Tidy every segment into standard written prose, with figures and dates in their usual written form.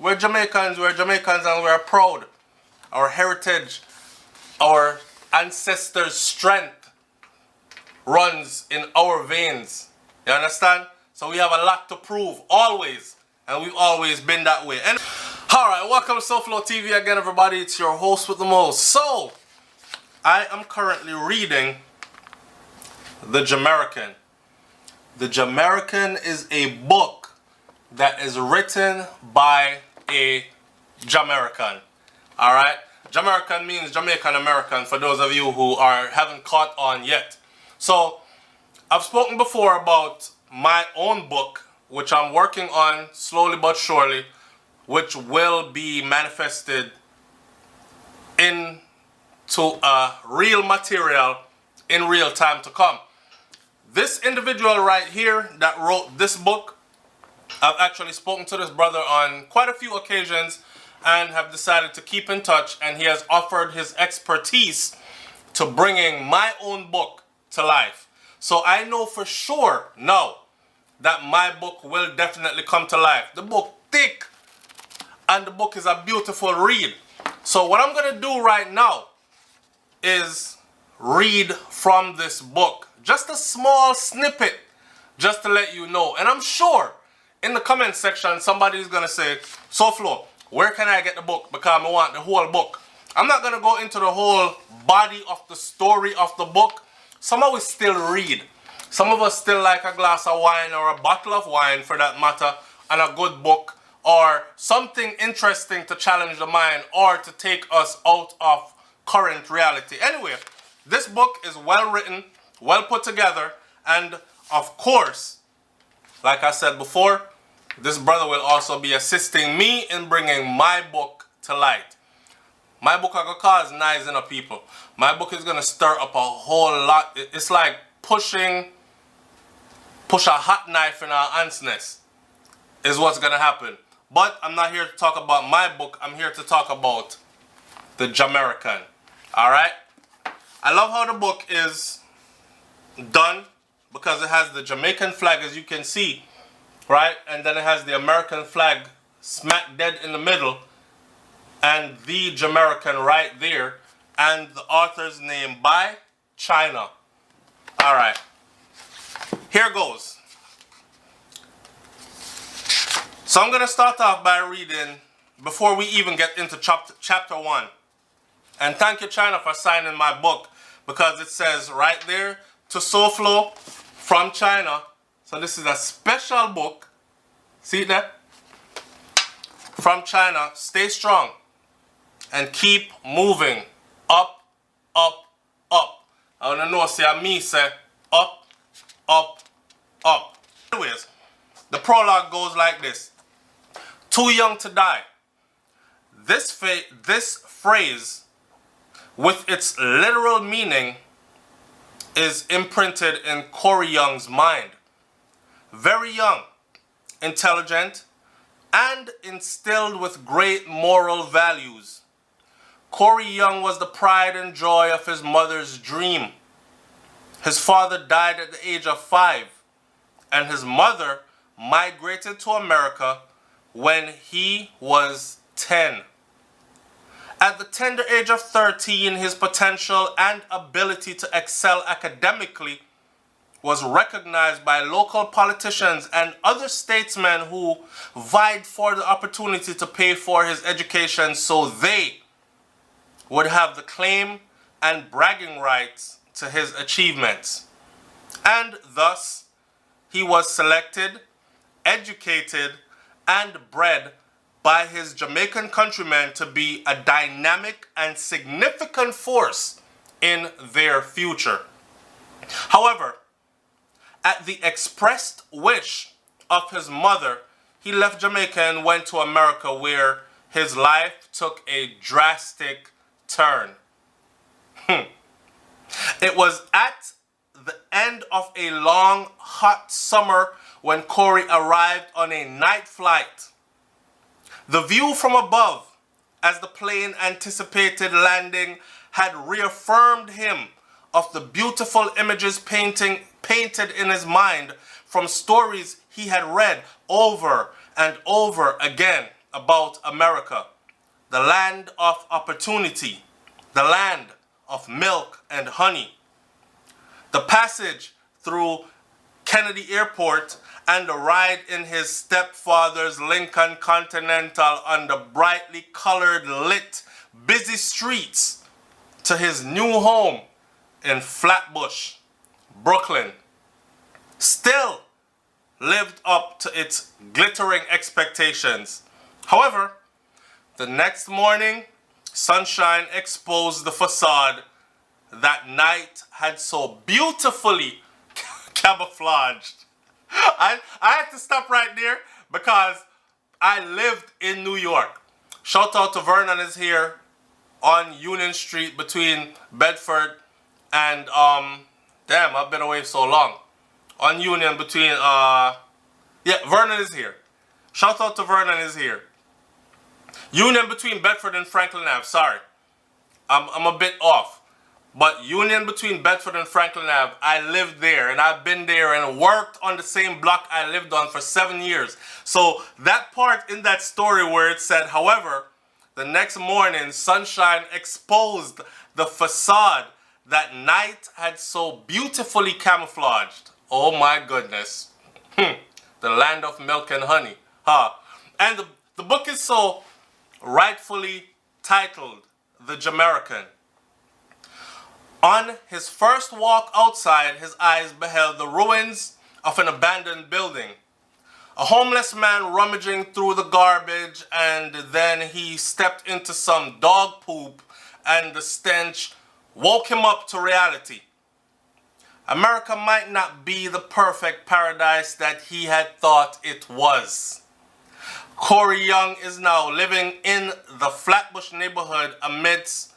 we're Jamaicans, and we're proud. Our heritage, our ancestors' strength runs in our veins. You understand? So we have a lot to prove, always. And we've always been that way. And alright, welcome to SoFlo TV again, everybody. It's your host with the most. So, I am currently reading The Jamaican. The Jamaican is a book that is written by a Jamaican. Alright? Jamaican means Jamaican American for those of you who haven't caught on yet. So, I've spoken before about my own book, which I'm working on slowly but surely, which will be manifested into real material in real time to come. This individual right here that wrote this book, I've actually spoken to this brother on quite a few occasions and have decided to keep in touch, and he has offered his expertise to bringing my own book to life. So I know for sure now that my book will definitely come to life. The book thick, and the book is a beautiful read. So what I'm going to do right now is read from this book. Just a small snippet, just to let you know. And I'm sure in the comment section somebody's going to say, SoFlo, where can I get the book? Because I want the whole book. I'm not going to go into the whole body of the story of the book. Some of us still read. Some of us still like a glass of wine or a bottle of wine for that matter, and a good book or something interesting to challenge the mind or to take us out of current reality. Anyway, this book is well written, well put together, and of course, like I said before, this brother will also be assisting me in bringing my book to light. My book is going to cause knives in the people. My book is going to stir up a whole lot. It's like push a hot knife in our aunt's nest is what's going to happen. But I'm not here to talk about my book. I'm here to talk about The Jamaican. Alright? I love how the book is done because it has the Jamaican flag, as you can see. Right? And then it has the American flag smack dead in the middle. And the Jamaican right there. And the author's name by China. Alright. Here goes. So I'm going to start off by reading before we even get into chapter 1. And thank you, China, for signing my book, because it says right there, to SoFlo from China. So this is a special book. See that? From China. Stay strong and keep moving up, up, up. I want to know, see, me say up, up, up. Anyways, the prologue goes like this. Too young to die. This phrase, with its literal meaning, is imprinted in Corey Young's mind. Very young, intelligent, and instilled with great moral values. Corey Young was the pride and joy of his mother's dream. His father died at the age of 5, and his mother migrated to America when he was 10. At the tender age of 13, his potential and ability to excel academically was recognized by local politicians and other statesmen who vied for the opportunity to pay for his education so they would have the claim and bragging rights to his achievements. And thus, he was selected, educated, and bred by his Jamaican countrymen to be a dynamic and significant force in their future. However, at the expressed wish of his mother, he left Jamaica and went to America, where his life took a drastic turn. It was at the end of a long, hot summer when Corey arrived on a night flight. The view from above, as the plane anticipated landing, had reaffirmed him of the beautiful images painted in his mind from stories he had read over and over again about America, the land of opportunity, the land of milk and honey. The passage through Kennedy Airport and the ride in his stepfather's Lincoln Continental on the brightly colored, lit, busy streets to his new home in Flatbush, Brooklyn, still lived up to its glittering expectations. However, the next morning, sunshine exposed the facade that night had so beautifully camouflaged. I had to stop right there because I lived in New York. Shout out to Vernon is here on Union Street between Bedford and damn, I've been away so long. On Union between Vernon is here. Shout out to Vernon is here. Union between Bedford and Franklin Ave. Sorry, I'm a bit off. But Union between Bedford and Franklin Ave, I lived there and I've been there and worked on the same block I lived on for 7 years. So that part in that story where it said, however, the next morning sunshine exposed the facade that night had so beautifully camouflaged. Oh my goodness. The land of milk and honey. And the book is so rightfully titled The Jamaican. On his first walk outside, his eyes beheld the ruins of an abandoned building. A homeless man rummaging through the garbage, and then he stepped into some dog poop, and the stench woke him up to reality. America might not be the perfect paradise that he had thought it was. Corey Young is now living in the Flatbush neighborhood amidst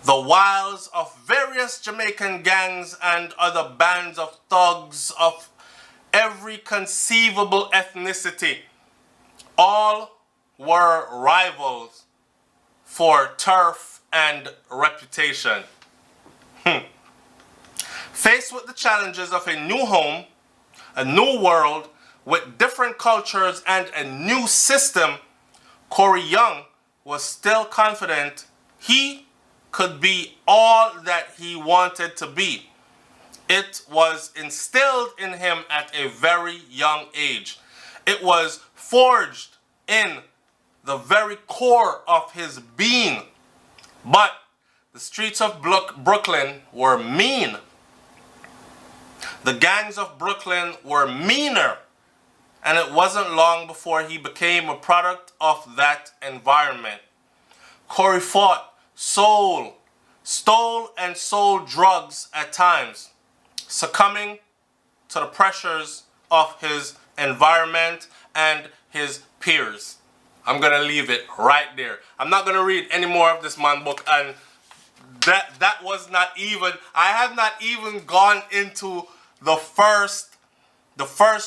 the wiles of various Jamaican gangs and other bands of thugs of every conceivable ethnicity. All were rivals for turf and reputation. Faced with the challenges of a new home, a new world with different cultures and a new system, Corey Young was still confident he could be all that he wanted to be. It was instilled in him at a very young age. It was forged in the very core of his being. But the streets of Brooklyn were mean. The gangs of Brooklyn were meaner. And it wasn't long before he became a product of that environment. Corey fought, stole and sold drugs at times, succumbing to the pressures of his environment and his peers. I'm gonna leave it right there. I'm not gonna read any more of this man book, and that was not even, I have not even gone into the first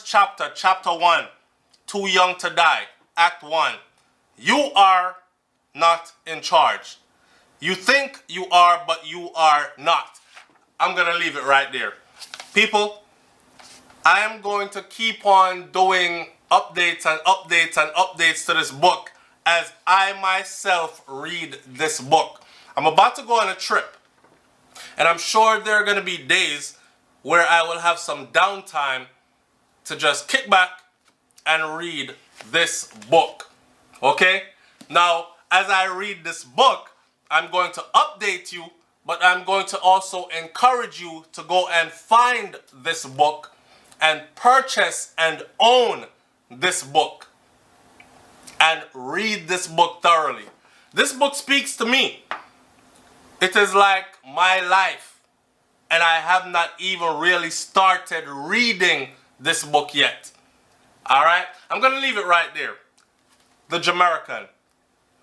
chapter, chapter 1, Too Young to Die, Act 1. You are not in charge. You think you are, but you are not. I'm going to leave it right there. People, I am going to keep on doing updates and updates and updates to this book as I myself read this book. I'm about to go on a trip, and I'm sure there are going to be days where I will have some downtime to just kick back and read this book. Okay? Now, as I read this book, I'm going to update you, but I'm going to also encourage you to go and find this book and purchase and own this book and read this book thoroughly. This book speaks to me. It is like my life, and I have not even really started reading this book yet. All right? I'm going to leave it right there. The Jamaican.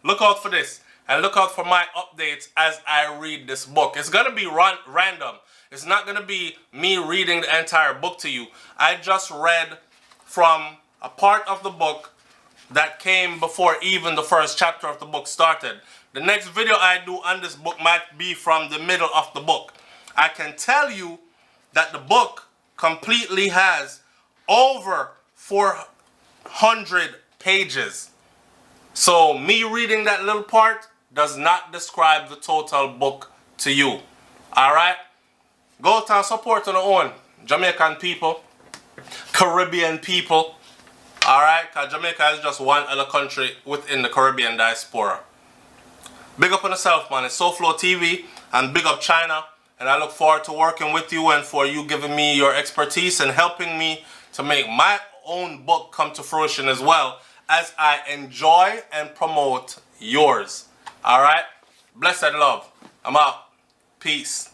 Look out for this. And look out for my updates as I read this book. It's going to be random. It's not going to be me reading the entire book to you. I just read from a part of the book that came before even the first chapter of the book started. The next video I do on this book might be from the middle of the book. I can tell you that the book completely has over 400 pages. So me reading that little part does not describe the total book to you. Alright? Go out and support on your own. Jamaican people, Caribbean people. Alright? Because Jamaica is just one other country within the Caribbean diaspora. Big up on yourself, man. It's SoFlo TV, and big up China. And I look forward to working with you and for you giving me your expertise and helping me to make my own book come to fruition as well, as I enjoy and promote yours. Alright? Blessed love. I'm out. Peace.